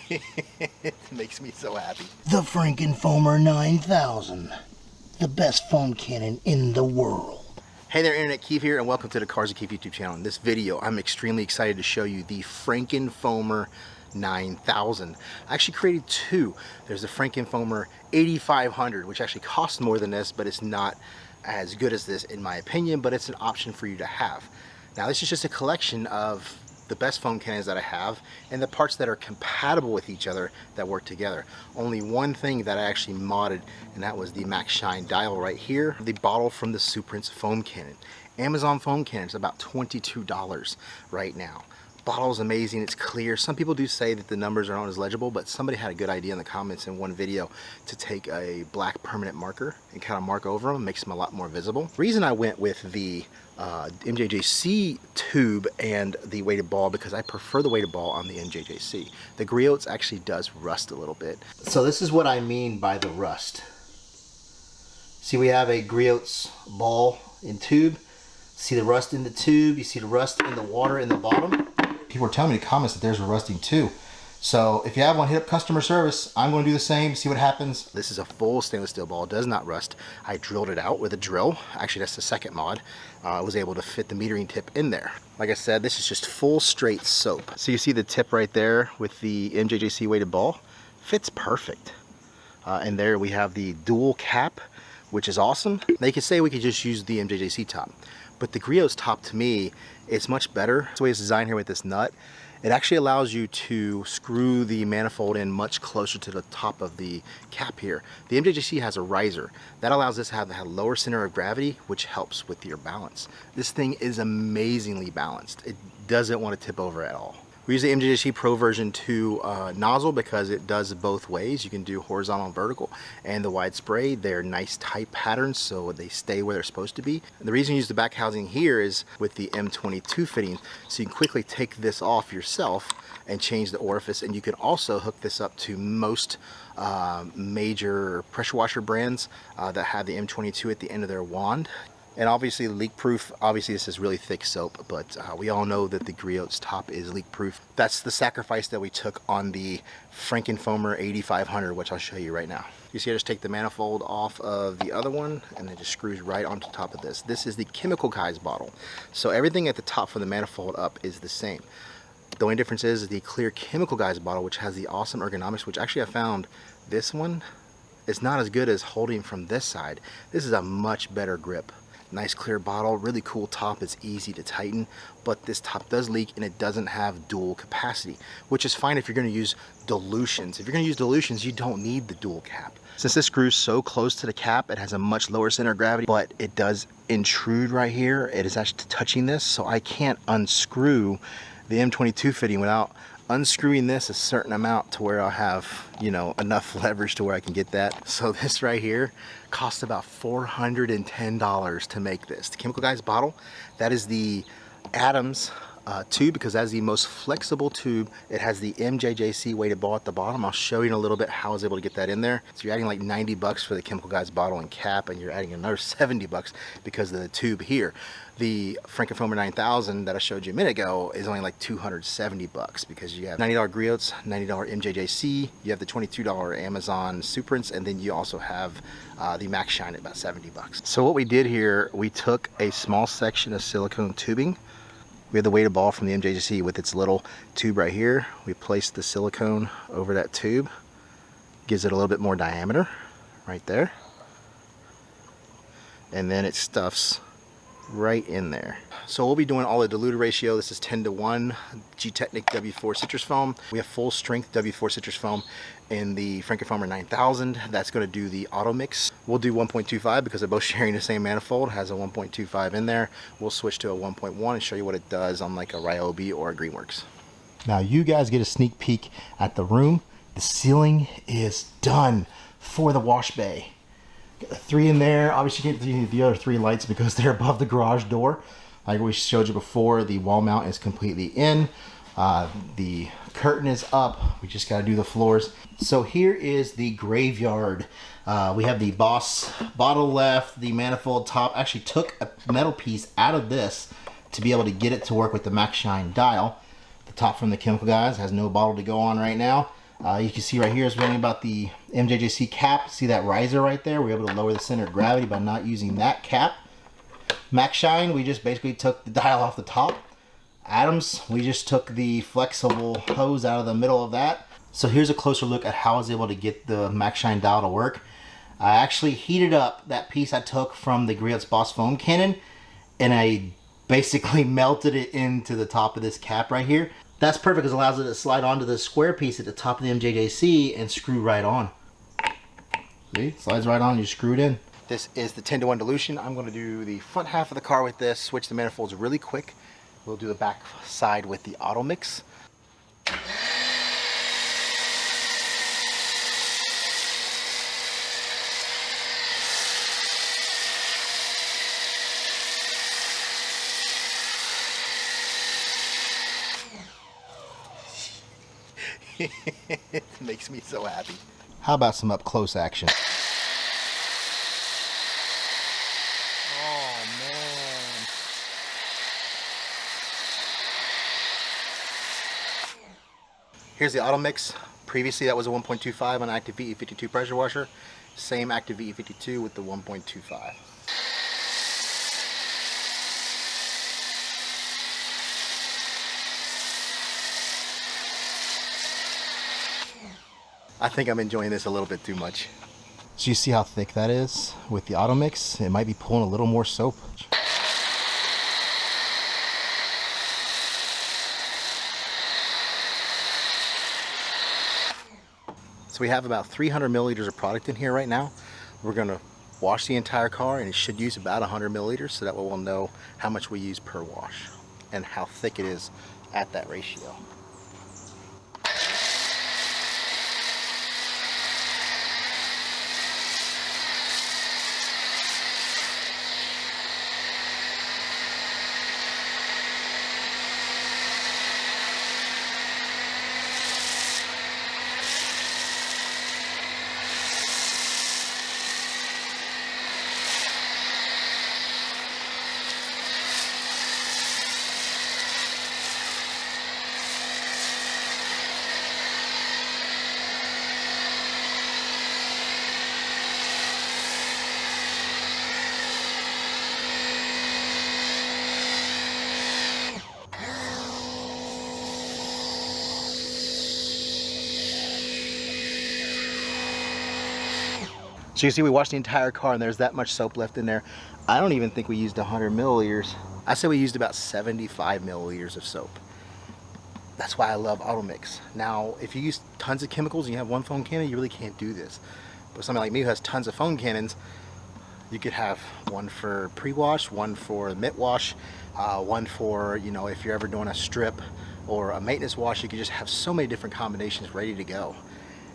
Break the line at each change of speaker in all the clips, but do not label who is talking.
It makes me so happy.
The Franken Foamer 9000. The best foam cannon in the world.
Hey there, Internet Keith here, and welcome to the Cars of Keith YouTube channel. In this video, I'm extremely excited to show you the Franken Foamer 9000. I actually created two. There's the Franken Foamer 8500, which actually costs more than this, but it's not as good as this in my opinion, but it's an option for you to have. Now, this is just a collection of the best foam cannons that I have and the parts that are compatible with each other that work together. Only one thing that I actually modded, and that was the Max Shine dial right here, the bottle from the Suprints foam cannon. Amazon foam cannon is about $22 right now. Bottle is amazing, it's clear. Some people do say that the numbers are not as legible, but somebody had a good idea in the comments in one video to take a black permanent marker and kind of mark over them, makes them a lot more visible. The reason I went with the MJJC tube and the weighted ball, because I prefer the weighted ball on the MJJC. The griots actually does rust a little bit. So this is what I mean by the rust. See, we have a griots ball in tube. See the rust in the tube, you see the rust in the water in the bottom. People are telling me in the comments that theirs are rusting too. So if you have one, hit up customer service. I'm going to do the same, see what happens. This is a full stainless steel ball, it does not rust. I drilled it out with a drill. Actually, that's the second mod. I was able to fit the metering tip in there. Like I said, this is just full straight soap. So you see the tip right there with the MJJC weighted ball? Fits perfect. And there we have the dual cap, which is awesome. They could say we could just use the MJJC top, but the griots top, to me, it's much better. The way it's designed here with this nut, it actually allows you to screw the manifold in much closer to the top of the cap here. The MJJC has a riser. That allows this to have a lower center of gravity, which helps with your balance. This thing is amazingly balanced. It doesn't want to tip over at all. We use the MJJC Pro version 2 nozzle because it does both ways. You can do horizontal and vertical, and the wide spray, they're nice tight patterns so they stay where they're supposed to be. And the reason you use the back housing here is with the M22 fitting, so you can quickly take this off yourself and change the orifice, and you can also hook this up to most major pressure washer brands that have the M22 at the end of their wand. And obviously leak proof. Obviously this is really thick soap, but we all know that the griots top is leak proof. That's the sacrifice that we took on the Franken Foamer 8500, which I'll show you right now. You see I just take the manifold off of the other one and it just screws right onto top of this. This is the Gtechniq bottle. So everything at the top from the manifold up is the same. The only difference is the clear Gtechniq bottle, which has the awesome ergonomics, which actually I found this one is not as good as holding from this side. This is a much better grip. Nice clear bottle, really cool top, it's easy to tighten, but this top does leak and it doesn't have dual capacity, which is fine if you're going to use dilutions. If you're going to use dilutions, you don't need the dual cap. Since this screws so close to the cap, it has a much lower center of gravity, but it does intrude right here. It is actually touching this, so I can't unscrew the M22 fitting without unscrewing this a certain amount to where I'll have, you know, enough leverage to where I can get that. So this right here cost about $410 to make this. The Gtechniq bottle, that is the Adams tube, because that's the most flexible tube. It has the MJJC weighted ball at the bottom. I'll show you in a little bit how I was able to get that in there. So you're adding like 90 bucks for the Gtechniq bottle and cap, and you're adding another 70 bucks because of the tube here. The Franken Foamer 9000 that I showed you a minute ago is only like 270 bucks because you have $90 griots, $90 MJJC, you have the $22 Amazon Suprints, and then you also have the Max Shine at about 70 bucks. So what we did here, we took a small section of silicone tubing. We had the weighted ball from the MJJC with its little tube right here. We placed the silicone over that tube. Gives it a little bit more diameter right there. And then it stuffs right in there. So we'll be doing all the diluted ratio. This is 10:1 Gtechniq W4 citrus foam. We have full strength W4 citrus foam in the Franken Foamer 9000. That's going to do the auto mix. We'll do 1.25 because they're both sharing the same manifold. It has a 1.25 in there. We'll switch to a 1.1 and show you what it does on like a Ryobi or a Greenworks. Now you guys get a sneak peek at the room. The ceiling is done for the wash bay. Got the 3 in there. Obviously you can't do the other 3 lights because they're above the garage door. Like we showed you before, the wall mount is completely in. The curtain is up. We just got to do the floors. So here is the graveyard. We have the Boss bottle left, the manifold top. Actually took a metal piece out of this to be able to get it to work with the Max Shine dial. The top from the Gtechniq has no bottle to go on right now. You can see right here is learning about the MJJC cap. See that riser right there? We're able to lower the center of gravity by not using that cap. Max Shine, we just basically took the dial off the top. Adams, we just took the flexible hose out of the middle of that. So here's a closer look at how I was able to get the Max Shine dial to work. I actually heated up that piece I took from the Griot's Boss foam cannon, and I basically melted it into the top of this cap right here. That's perfect because it allows it to slide onto the square piece at the top of the MJJC and screw right on. See, slides right on, you screw it in. This is the 10-to-1 dilution. I'm going to do the front half of the car with this, switch the manifolds really quick. We'll do the back side with the auto mix. It makes me so happy. How about some up close action? Oh man. Here's the auto mix. Previously that was a 1.25 on active VE52 pressure washer. Same active VE52 with the 1.25. I think I'm enjoying this a little bit too much. So you see how thick that is with the auto mix? It might be pulling a little more soap. So we have about 300 milliliters of product in here right now. We're gonna wash the entire car, and it should use about 100 milliliters, so that way we'll know how much we use per wash and how thick it is at that ratio. So you see we washed the entire car and there's that much soap left in there. I don't even think we used 100 milliliters. I say we used about 75 milliliters of soap. That's why I love auto mix. Now, if you use tons of chemicals and you have one foam cannon, you really can't do this. But somebody like me who has tons of foam cannons, you could have one for pre-wash, one for mid wash, one for, you know, if you're ever doing a strip or a maintenance wash, you could just have so many different combinations ready to go.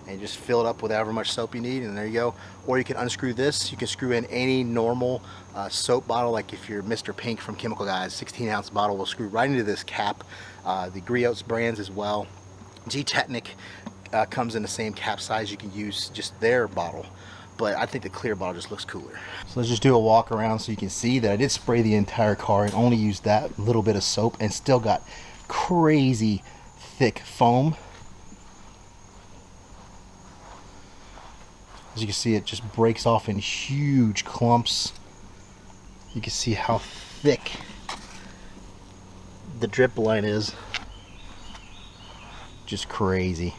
And just fill it up with however much soap you need, and there you go. Or you can unscrew this. You can screw in any normal soap bottle, like if you're Mr. Pink from Chemical Guys, 16-ounce bottle will screw right into this cap. The Griot's brands as well. Gtechniq comes in the same cap size. You can use just their bottle, but I think the clear bottle just looks cooler. So let's just do a walk around so you can see that I did spray the entire car and only used that little bit of soap and still got crazy thick foam. As you can see, it just breaks off in huge clumps. You can see how thick the drip line is. Just crazy.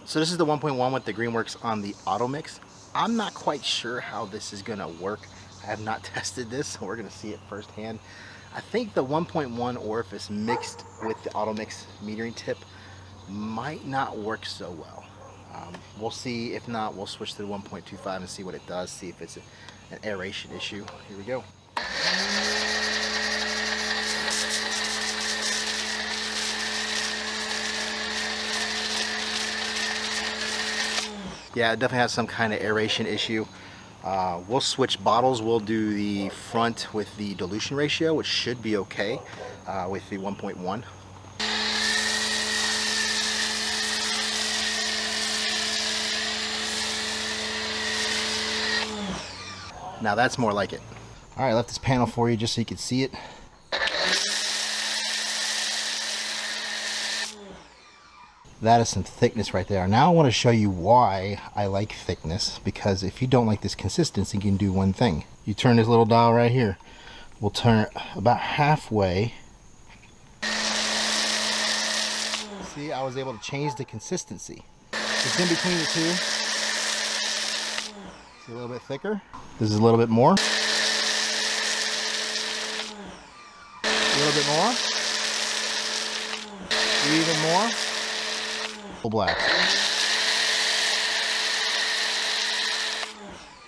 So this is the 1.1 with the Greenworks on the auto mix. I'm not quite sure how this is gonna work. I have not tested this, so we're gonna see it firsthand. I think the 1.1 orifice mixed with the auto mix metering tip might not work so well. We'll see. If not, we'll switch to the 1.25 and see what it does, see if it's an aeration issue. Here we go. Yeah, it definitely has some kind of aeration issue. We'll switch bottles. We'll do the front with the dilution ratio, which should be okay with the 1.1. Now that's more like it. All right, I left this panel for you just so you can see it. That is some thickness right there. Now I want to show you why I like thickness, because if you don't like this consistency, you can do one thing. You turn this little dial right here. We'll turn it about halfway. See, I was able to change the consistency. It's in between the two. See, a little bit thicker. This is a little bit more. A little bit more. Even more. Full black.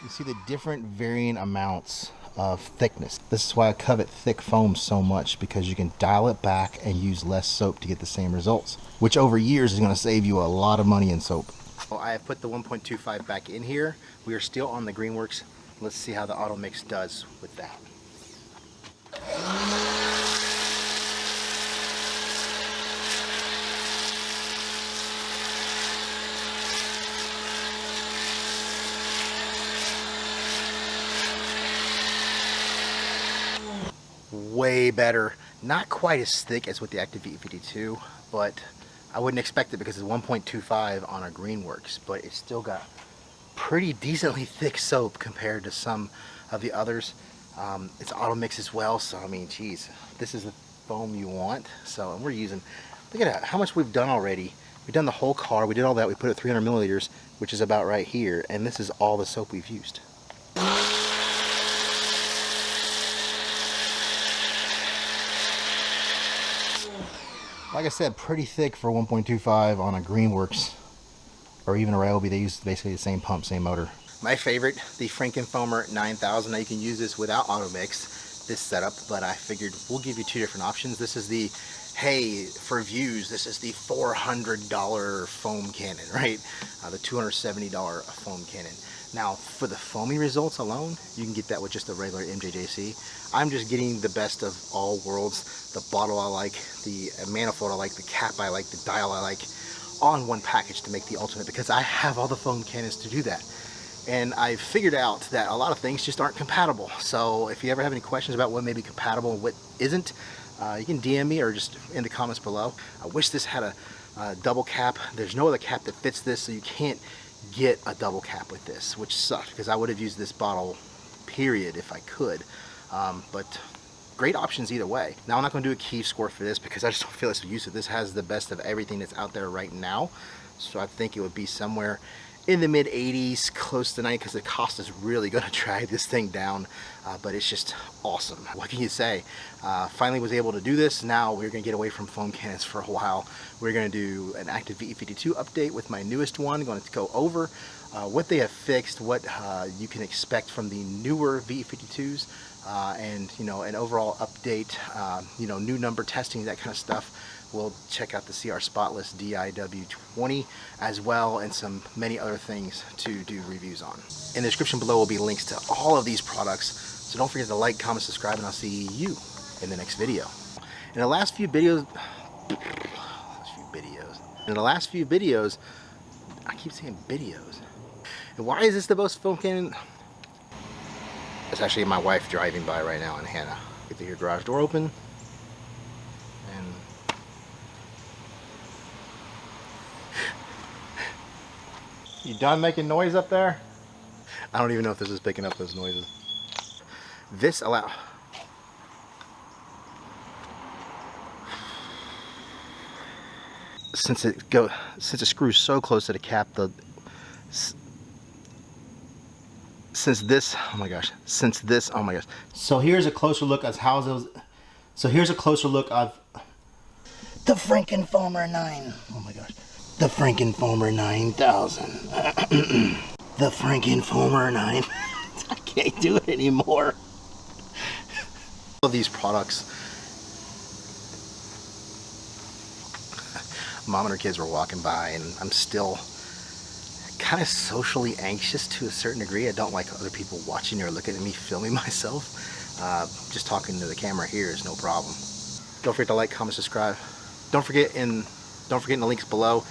You see the different varying amounts of thickness. This is why I covet thick foam so much, because you can dial it back and use less soap to get the same results, which over years is going to save you a lot of money in soap. Well, I have put the 1.25 back in here. We are still on the Greenworks. Let's see how the auto mix does with that. Way better. Not quite as thick as with the Active V52, but I wouldn't expect it because it's 1.25 on a Greenworks, but it's still got pretty decently thick soap compared to some of the others. It's auto mix as well, so I mean, geez, this is the foam you want. So, and we're using, look at how much we've done already. We've done the whole car, we did all that, we put it 300 milliliters, which is about right here, and this is all the soap we've used. Like I said, pretty thick for 1.25 on a Greenworks or even a Ryobi. They use basically the same pump, same motor. My favorite, the Franken Foamer 9000. Now you can use this without auto mix, this setup, but I figured we'll give you two different options. This is the, hey, for views, this is the $400 foam cannon, right? The $270 foam cannon. Now, for the foamy results alone, you can get that with just a regular MJJC. I'm just getting the best of all worlds. The bottle I like, the manifold I like, the cap I like, the dial I like, all in one package to make the ultimate, because I have all the foam cannons to do that. And I've figured out that a lot of things just aren't compatible. So if you ever have any questions about what may be compatible and what isn't, you can DM me or just in the comments below. I wish this had a double cap. There's no other cap that fits this, so you can't get a double cap with this, which sucked because I would have used this bottle period if I could. But great options either way. Now I'm not going to do a key score for this because I just don't feel it's use of this. Has the best of everything that's out there right now, so I think it would be somewhere in the mid 80s, close to 90, because the cost is really going to drag this thing down, but it's just awesome. What can you say? Finally was able to do this. Now we're going to get away from foam cannons for a while. We're going to do an Active V52 update with my newest one. Going to go over what they have fixed, what you can expect from the newer V52s, and an overall update, new number testing, that kind of stuff. We'll check out the CR Spotless DIW20 as well, and many other things to do reviews on. In the description below will be links to all of these products, so don't forget to like, comment, subscribe, and I'll see you in the next video. In the last few videos, I keep saying videos. And why is this the most foam cannon? It's actually my wife driving by right now, and Hannah. Get to hear garage door open. And you done making noise up there? I don't even know if this is picking up those noises. This allow. Since it screws so close to the cap, since this, oh my gosh. So here's a closer look at how those. So here's a closer look of
The Franken Foamer 9. Oh my gosh. The Franken Foamer 9000. The Franken Foamer 9. I can't do it anymore.
all of these products. Mom and her kids were walking by, and I'm still kind of socially anxious to a certain degree. I don't like other people watching or looking at me filming myself. Just talking to the camera here is no problem. Don't forget to like, comment, subscribe. Don't forget in the links below,